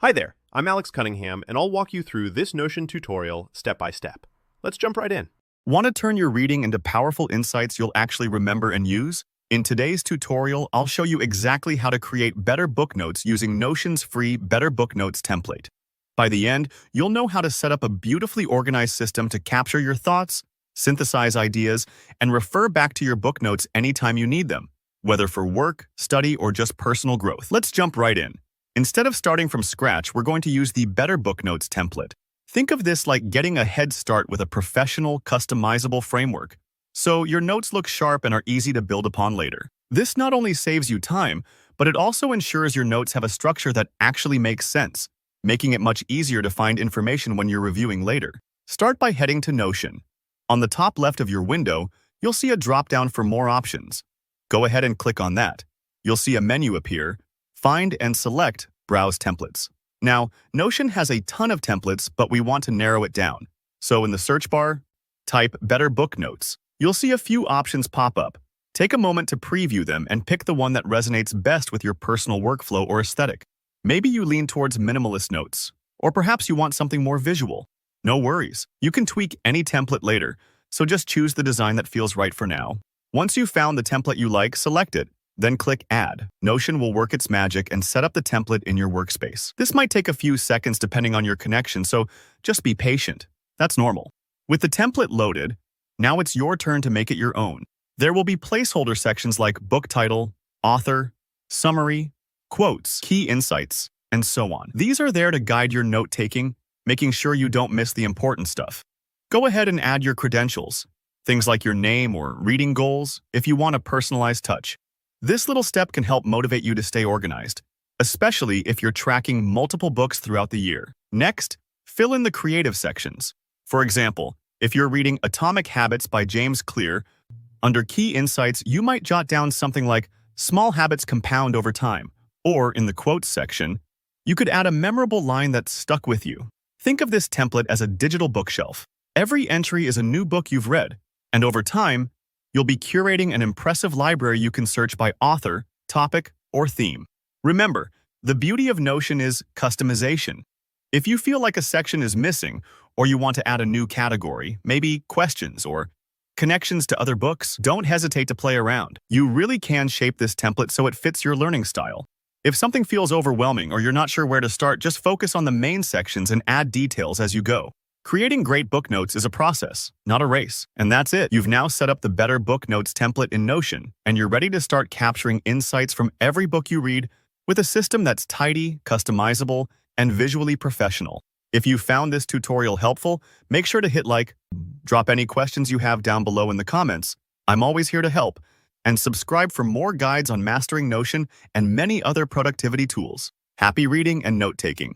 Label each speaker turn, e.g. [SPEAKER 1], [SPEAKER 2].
[SPEAKER 1] Hi there, I'm Alex Cunningham, and I'll walk you through this Notion tutorial step by step. Let's jump right in.
[SPEAKER 2] Want to turn your reading into powerful insights you'll actually remember and use? In today's tutorial, I'll show you exactly how to create better book notes using Notion's free Better Book Notes template. By the end, you'll know how to set up a beautifully organized system to capture your thoughts, synthesize ideas, and refer back to your book notes anytime you need them, whether for work, study, or just personal growth. Let's jump right in. Instead of starting from scratch, we're going to use the Better Book Notes template. Think of this like getting a head start with a professional, customizable framework, so your notes look sharp and are easy to build upon later. This not only saves you time, but it also ensures your notes have a structure that actually makes sense, making it much easier to find information when you're reviewing later. Start by heading to Notion. On the top left of your window, you'll see a drop-down for more options. Go ahead and click on that. You'll see a menu appear. Find and select Browse Templates. Now, Notion has a ton of templates, but we want to narrow it down. So in the search bar, type Better Book Notes. You'll see a few options pop up. Take a moment to preview them and pick the one that resonates best with your personal workflow or aesthetic. Maybe you lean towards minimalist notes, or perhaps you want something more visual. No worries, you can tweak any template later, so just choose the design that feels right for now. Once you've found the template you like, select it. Then click Add. Notion will work its magic and set up the template in your workspace. This might take a few seconds depending on your connection, so just be patient. That's normal. With the template loaded, now it's your turn to make it your own. There will be placeholder sections like book title, author, summary, quotes, key insights, and so on. These are there to guide your note-taking, making sure you don't miss the important stuff. Go ahead and add your credentials, things like your name or reading goals, if you want a personalized touch. This little step can help motivate you to stay organized, especially if you're tracking multiple books throughout the year. Next, fill in the creative sections. For example, if you're reading Atomic Habits by James Clear, under Key Insights, you might jot down something like, "Small habits compound over time," or in the quotes section, you could add a memorable line that stuck with you. Think of this template as a digital bookshelf. Every entry is a new book you've read, and over time, you'll be curating an impressive library you can search by author, topic, or theme. Remember, the beauty of Notion is customization. If you feel like a section is missing, or you want to add a new category, maybe questions or connections to other books, don't hesitate to play around. You really can shape this template so it fits your learning style. If something feels overwhelming or you're not sure where to start, just focus on the main sections and add details as you go. Creating great book notes is a process, not a race. And that's it. You've now set up the Better Book Notes template in Notion, and you're ready to start capturing insights from every book you read with a system that's tidy, customizable, and visually professional. If you found this tutorial helpful, make sure to hit like, drop any questions you have down below in the comments. I'm always here to help. And subscribe for more guides on mastering Notion and many other productivity tools. Happy reading and note-taking.